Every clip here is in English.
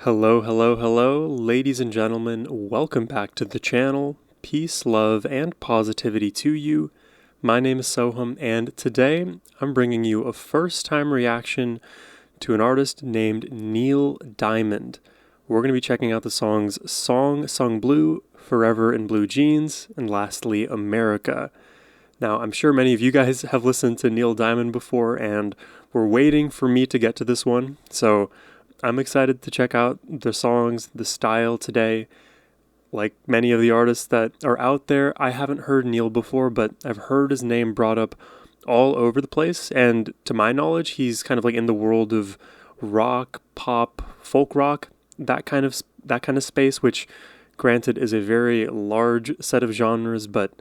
Hello, hello, hello, ladies and gentlemen. Welcome back to the channel. Peace, love, and positivity to you. My name is Sohum, and today I'm bringing you a first-time reaction to an artist named Neil Diamond. We're going to be checking out the songs Song Sung Blue, Forever in Blue Jeans, and lastly, America. Now, I'm sure many of you guys have listened to Neil Diamond before, and were waiting for me to get to this one, so I'm excited to check out the songs, the style today. Like many of the artists that are out there, I haven't heard Neil before, but I've heard his name brought up all over the place. And to my knowledge, he's kind of like in the world of rock, pop, folk rock, that kind of space, which granted is a very large set of genres, but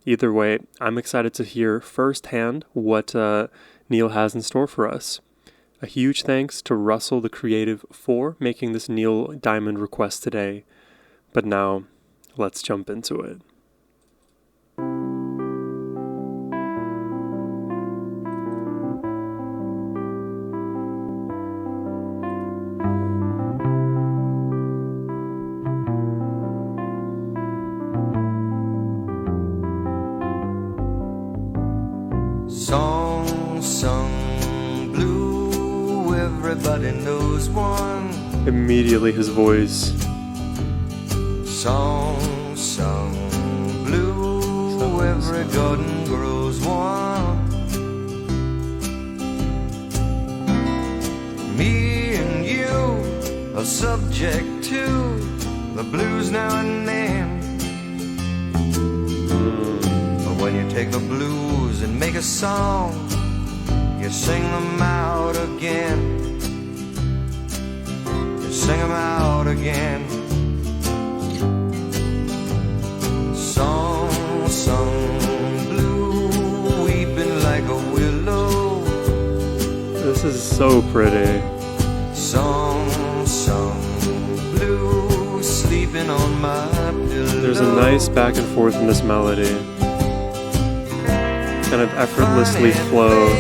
either way, I'm excited to hear firsthand what Neil has in store for us. A huge thanks to Russell the Creative for making this Neil Diamond request today. But now, let's jump into it. Song sung blue, everybody knows one. Immediately his voice. Song sung blue, every garden grows one. Me and you are subject to the blues now and then. But when you take the blues and make a song, you sing them out again. You sing them out again. Song sung blue, weeping like a willow. This is so pretty. Song sung blue, sleeping on my pillow. There's a nice back and forth in this melody. Kind of effortlessly flow.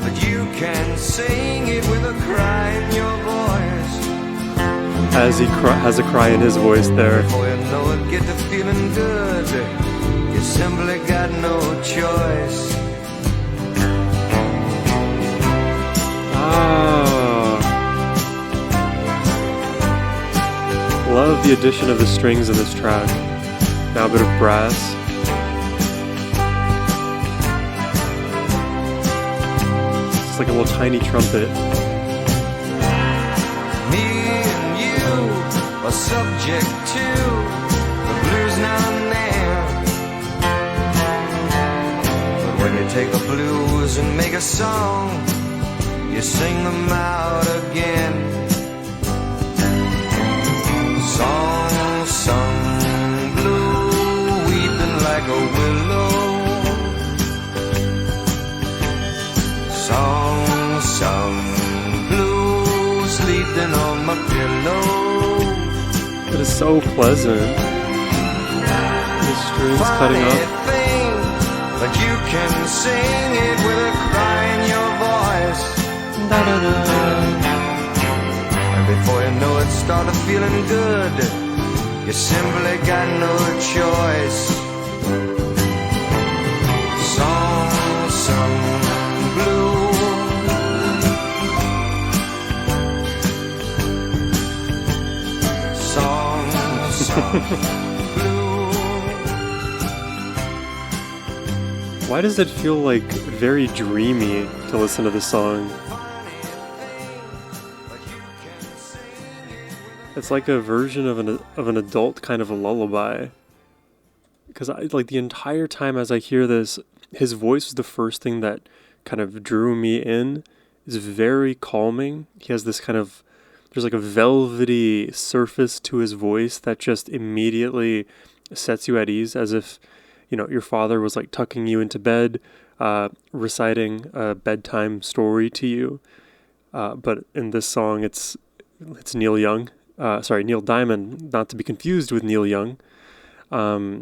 But you can sing it with a cry in your voice. As he has a cry in his voice there. Before you know it, get to feeling good. You simply got no choice. Love the addition of the strings in this track. Now a bit of brass. It's like a little tiny trumpet. Me and you are subject to the blues now and then. But when you take the blues and make a song, you sing them out again. Song sung blue, weeping like a willow. Song sung blue, sleeping on my pillow. It is so pleasant. The strings cutting Funny up. thing, but you can sing it with a cry in your voice. And before you know it, started feeling good. You simply got no choice. Song sung blue. Song sung blue. Why does it feel like very dreamy to listen to this song? It's like a version of an adult kind of a lullaby. Because like the entire time as I hear this, his voice was the first thing that kind of drew me in. It's very calming. He has this kind of, there's like a velvety surface to his voice that just immediately sets you at ease, as if, you know, your father was like tucking you into bed, reciting a bedtime story to you. But in this song, it's Neil Young. Neil Diamond, not to be confused with Neil Young. I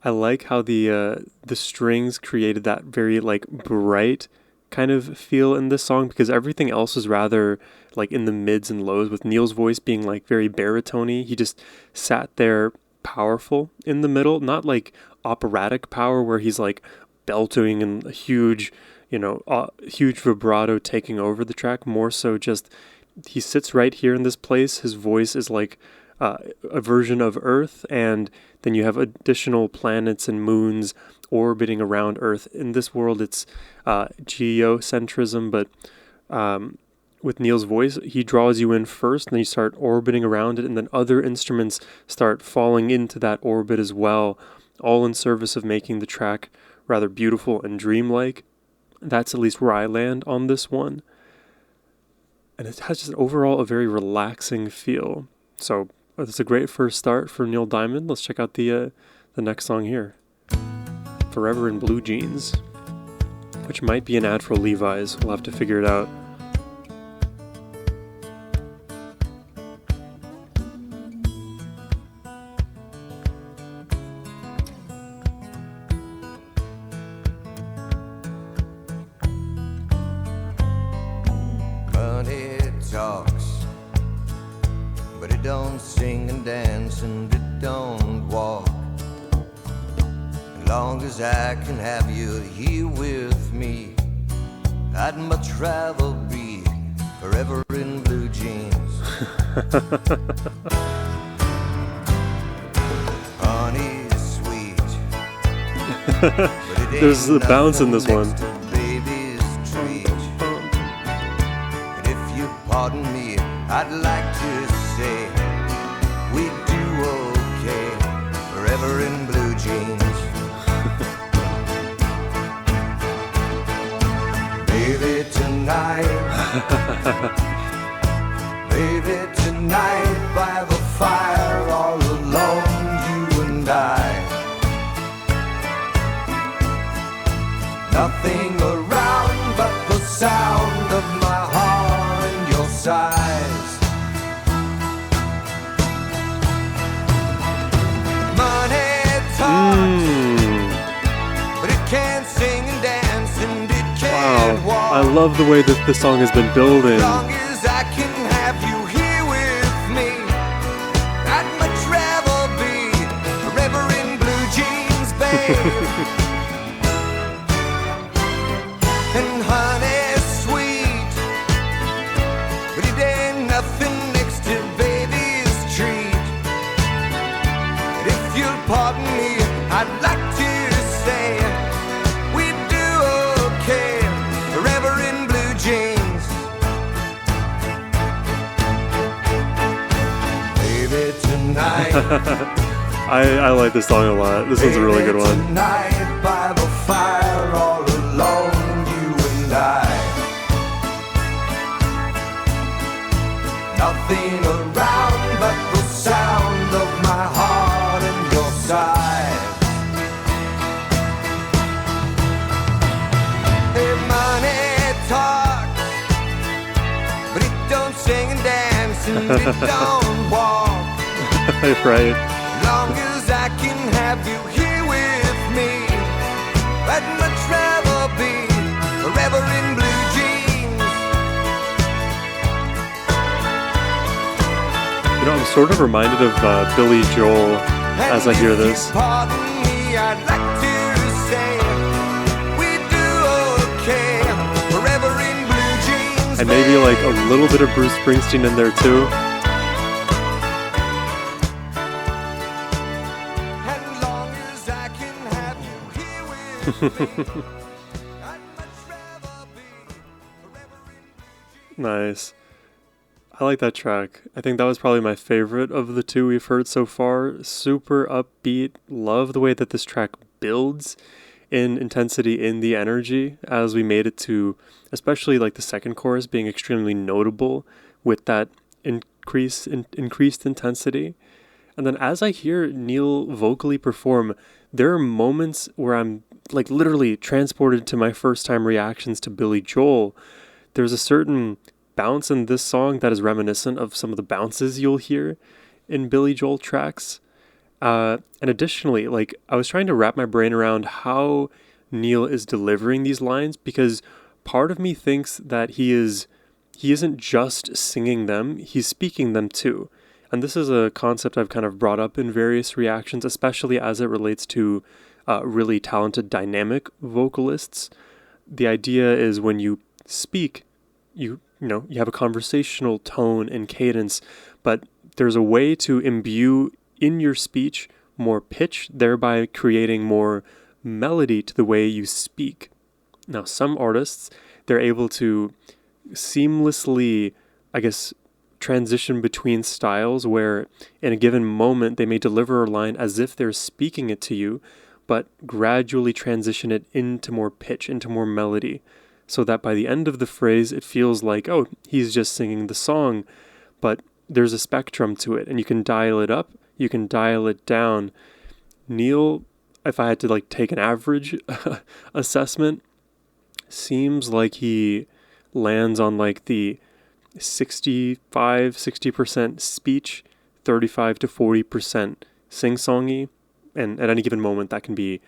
like how the strings created that very like bright, kind of feel in this song, because everything else is rather like in the mids and lows, with Neil's voice being like very baritone-y. He just sat there powerful in the middle, not like operatic power where he's like belting and a huge, huge vibrato taking over the track. More so just he sits right here in this place. His voice is like a version of Earth, and then you have additional planets and moons orbiting around Earth. In this world, it's geocentrism, but with Neil's voice, he draws you in first, and then you start orbiting around it, and then other instruments start falling into that orbit as well, all in service of making the track rather beautiful and dreamlike. That's at least where I land on this one. And it has just overall a very relaxing feel. So it's a great first start for Neil Diamond. Let's check out the next song here. Forever in Blue Jeans, which might be an ad for Levi's. We'll have to figure it out. Money talks, but it don't sing and dance, and it don't walk. As long as I can have you here with me, I'd much rather be forever in blue jeans. Honey sweet, but it There's the bounce in this one. Baby's treat. And if you pardon me, I'd like to say we do okay forever in blue jeans. Baby, tonight, baby, tonight, by the fire, all alone, you and I. Nothing around but the sound of my heart and your sighs. Money talks, but it can't sing and dance, and it can't walk. I love the way that the song has been building. As long as I can have you here with me, I'd much rather be forever in blue jeans, babe. And honey sweet, but it ain't nothing next to baby's treat. And if you'll pardon me, I'd like to say we do okay forever in blue jeans. Baby, tonight. I like this song a lot. This one's a really good one. Tonight by the fire, all alone, you and I. Nothing around but the sound of my heart and your sighs. Hey, money talks, but it don't sing and dance, and it don't walk. Right. As long as I can have you here with me, I'd much rather be forever in blue jeans. I'm sort of reminded of Billy Joel as I hear this. And if you pardon me, I'd like to say we do okay forever in blue jeans. And maybe like a little bit of Bruce Springsteen in there too. As long as I can have you here with me, I'd much rather be forever in blue jeans. Nice. I like that track. I think that was probably my favorite of the two we've heard so far. Super upbeat. Love the way that this track builds in intensity, in the energy, as we made it to, especially like the second chorus being extremely notable with that increased intensity. And then as I hear Neil vocally perform, there are moments where I'm like literally transported to my first time reactions to Billy Joel. There's a certain bounce in this song that is reminiscent of some of the bounces you'll hear in Billy Joel tracks. And additionally, like I was trying to wrap my brain around how Neil is delivering these lines, because part of me thinks that he isn't just singing them, he's speaking them too. And this is a concept I've kind of brought up in various reactions, especially as it relates to really talented dynamic vocalists. The idea is when you speak, you have a conversational tone and cadence, but there's a way to imbue in your speech more pitch, thereby creating more melody to the way you speak. Now, some artists, they're able to seamlessly, I guess, transition between styles where in a given moment they may deliver a line as if they're speaking it to you, but gradually transition it into more pitch, into more melody, so that by the end of the phrase it feels like, oh, he's just singing the song, but there's a spectrum to it, and you can dial it up, you can dial it down. Neil, if I had to take an average assessment, seems like he lands on the 60% speech, 35 to 40% sing-songy, and at any given moment that can be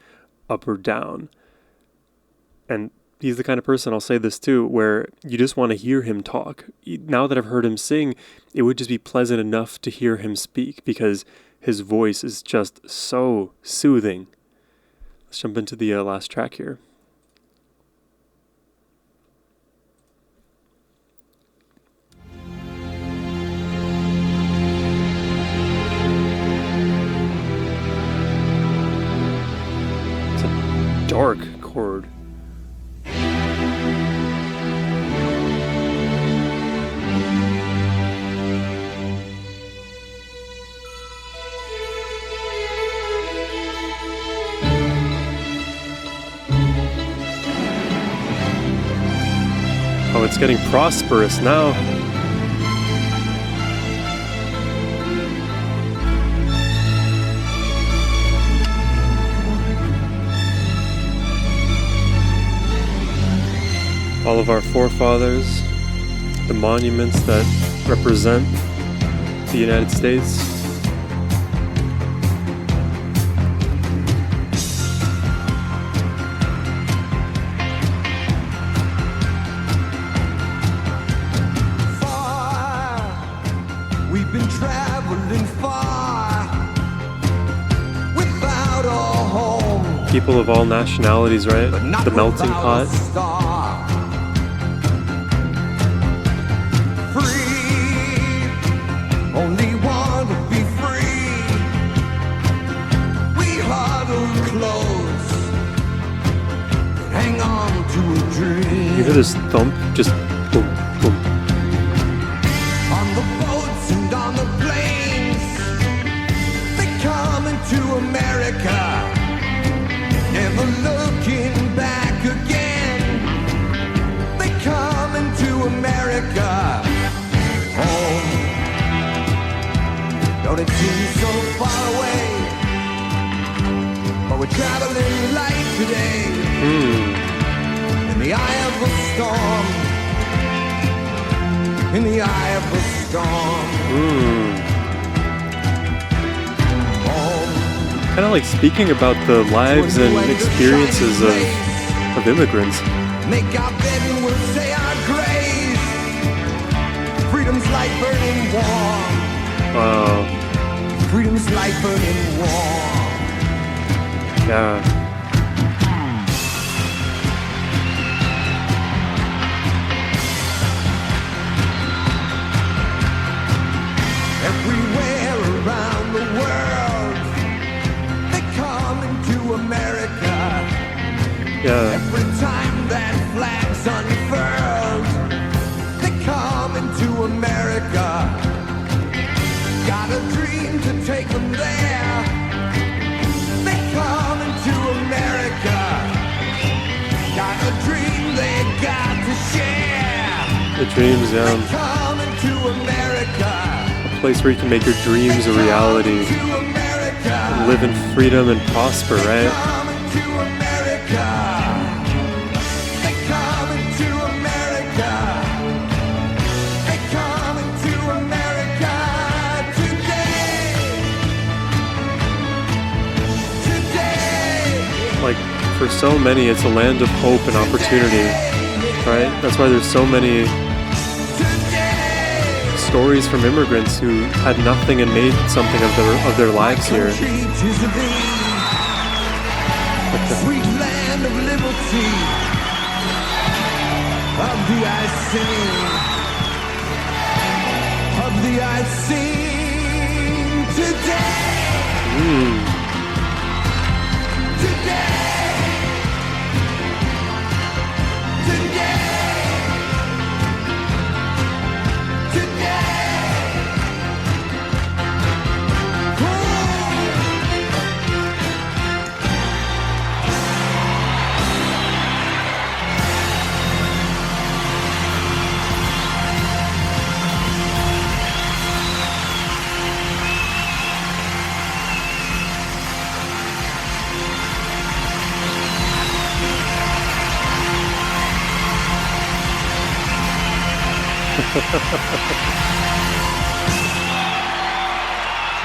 up or down. And he's the kind of person, I'll say this too, where you just want to hear him talk. Now that I've heard him sing, it would just be pleasant enough to hear him speak because his voice is just so soothing. Let's jump into the last track here. Dark chord. Oh, it's getting prosperous now. All of our forefathers, the monuments that represent the United States. Far, we've been traveling far without a home. People of all nationalities, right? The melting pot. Only want to be free. We huddle close, hang on to a dream. You hear this thump? Just boom, boom. On the boats and on the planes, they come into America, never looking back again. They come into America, home. Don't it seem so far away? But we're traveling light today. In the eye of a storm. In the eye of a storm. Kind of like speaking about the lives and experiences of immigrants. Make our bed and we'll say our grace. Freedom's like burning warm. Wow. Freedom's like burning warm. Yeah. Everywhere around the world, they come into America. Yeah. Every time that flag's unfurled, they come into America. Got a dream to take them there. They come into America. Got a dream they got to share. The dreams, They yeah. come into America. A place where you can make your dreams a reality. To America. Live in freedom and prosper, right? Come into America. They come into America. They come into America today. Today. Like, for so many, it's a land of hope and opportunity. right? That's why there's so many stories from immigrants who had nothing and made something of their lives here. Sweet land of liberty, of the I sing today.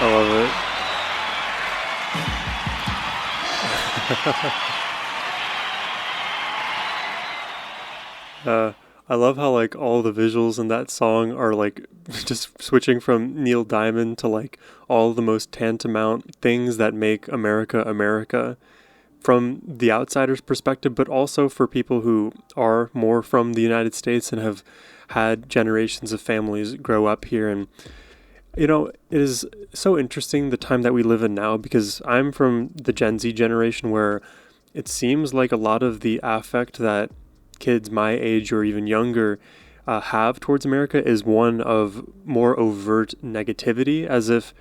I love it. I love how like all the visuals in that song are like just switching from Neil Diamond to like all the most tantamount things that make America America from the outsider's perspective, but also for people who are more from the United States and have had generations of families grow up here. And you know, it is so interesting the time that we live in now, because I'm from the Gen Z generation, where it seems like a lot of the affect that kids my age or even younger have towards America is one of more overt negativity, as if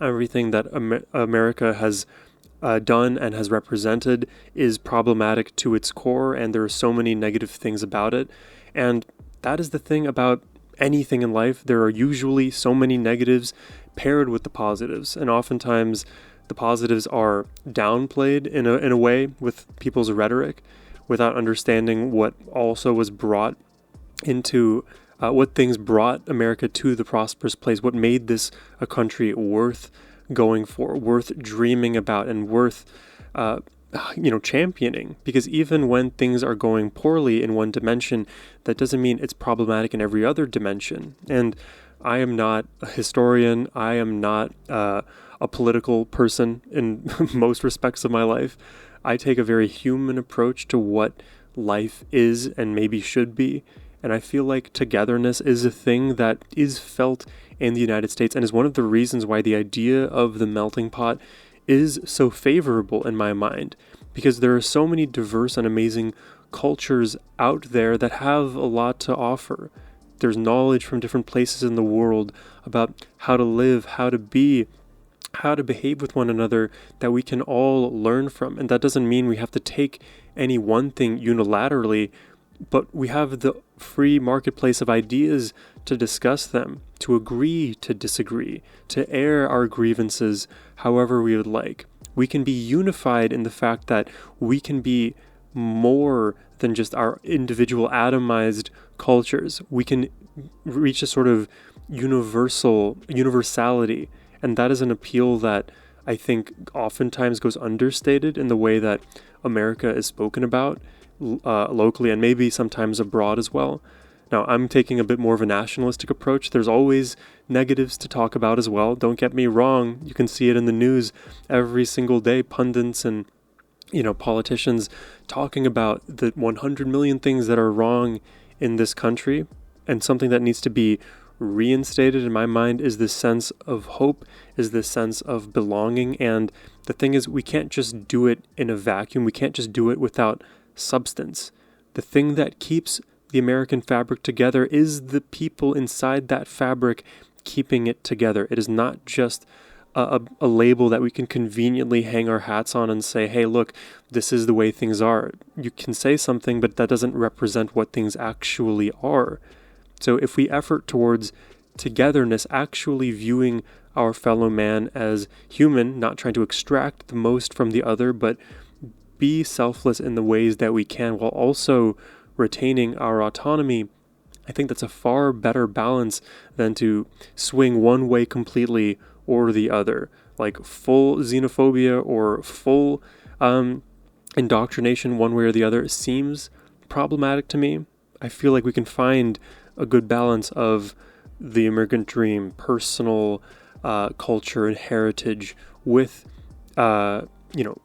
everything that America has done and has represented is problematic to its core, and there are so many negative things about it. And that is the thing about anything in life. There are usually so many negatives paired with the positives, and oftentimes the positives are downplayed in a way with people's rhetoric, without understanding what also was brought into what things brought America to the prosperous place, what made this a country worth going for, worth dreaming about, and worth championing. Because even when things are going poorly in one dimension, that doesn't mean it's problematic in every other dimension. And I am not a historian. I am not a political person in most respects of my life. I take a very human approach to what life is and maybe should be. And I feel like togetherness is a thing that is felt in the United States, and is one of the reasons why the idea of the melting pot is so favorable in my mind, because there are so many diverse and amazing cultures out there that have a lot to offer. There's knowledge from different places in the world about how to live, how to be, how to behave with one another, that we can all learn from. And that doesn't mean we have to take any one thing unilaterally, but we have the free marketplace of ideas to discuss them, to agree to disagree, to air our grievances however we would like. We can be unified in the fact that we can be more than just our individual atomized cultures. We can reach a sort of universality. And that is an appeal that I think oftentimes goes understated in the way that America is spoken about locally, and maybe sometimes abroad as well. Now, I'm taking a bit more of a nationalistic approach. There's always negatives to talk about as well. Don't get me wrong. You can see it in the news every single day. Pundits and politicians talking about the 100 million things that are wrong in this country. And something that needs to be reinstated in my mind is this sense of hope, is this sense of belonging. And the thing is, we can't just do it in a vacuum. We can't just do it without substance. The thing that keeps the American fabric together is the people inside that fabric keeping it together. It is not just a label that we can conveniently hang our hats on and say, hey, look, this is the way things are. You can say something, but that doesn't represent what things actually are. So if we effort towards togetherness, actually viewing our fellow man as human, not trying to extract the most from the other, but be selfless in the ways that we can while also retaining our autonomy, I think that's a far better balance than to swing one way completely or the other. Like full xenophobia or full indoctrination one way or the other seems problematic to me. I feel like we can find a good balance of the immigrant dream, personal culture and heritage with, you know,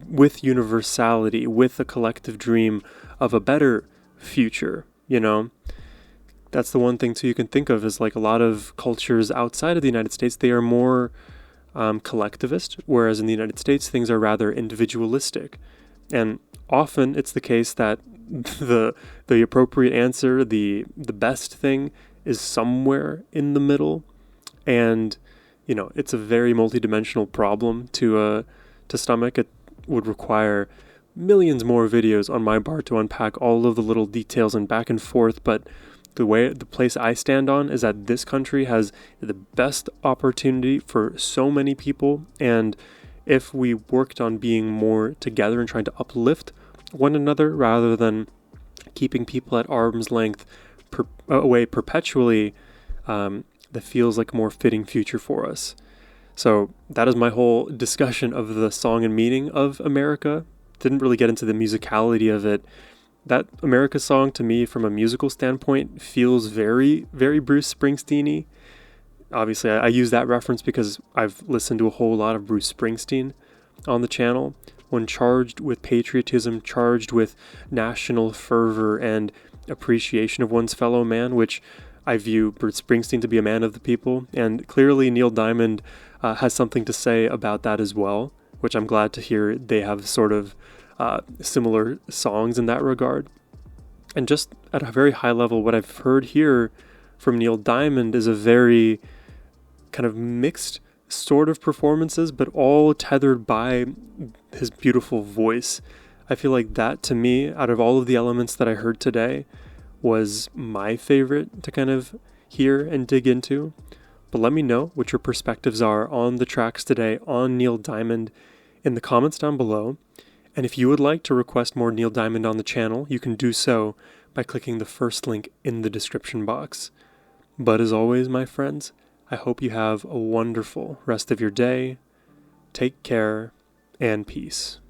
with universality, with a collective dream of a better future, you know? That's the one thing too you can think of is like a lot of cultures outside of the United States, they are more collectivist, whereas in the United States, things are rather individualistic. And often it's the case that the appropriate answer, the best thing is somewhere in the middle. And, you know, it's a very multidimensional problem to stomach. It would require millions more videos on my part to unpack all of the little details and back and forth, but the place I stand on is that this country has the best opportunity for so many people, and if we worked on being more together and trying to uplift one another rather than keeping people at arm's length away perpetually, that feels like a more fitting future for us. So that is my whole discussion of the song and meaning of America. Didn't really get into the musicality of it. That America song, to me, from a musical standpoint, feels very, very Bruce Springsteen-y. Obviously, I use that reference because I've listened to a whole lot of Bruce Springsteen on the channel. When charged with patriotism, charged with national fervor and appreciation of one's fellow man, which I view Bruce Springsteen to be a man of the people, and clearly Neil Diamond has something to say about that as well, which I'm glad to hear they have sort of similar songs in that regard. And just at a very high level, what I've heard here from Neil Diamond is a very kind of mixed sort of performances, but all tethered by his beautiful voice. I feel like that, to me, out of all of the elements that I heard today, was my favorite to kind of hear and dig into. But let me know what your perspectives are on the tracks today on Neil Diamond in the comments down below. And if you would like to request more Neil Diamond on the channel, you can do so by clicking the first link in the description box. But as always, my friends, I hope you have a wonderful rest of your day. Take care and peace.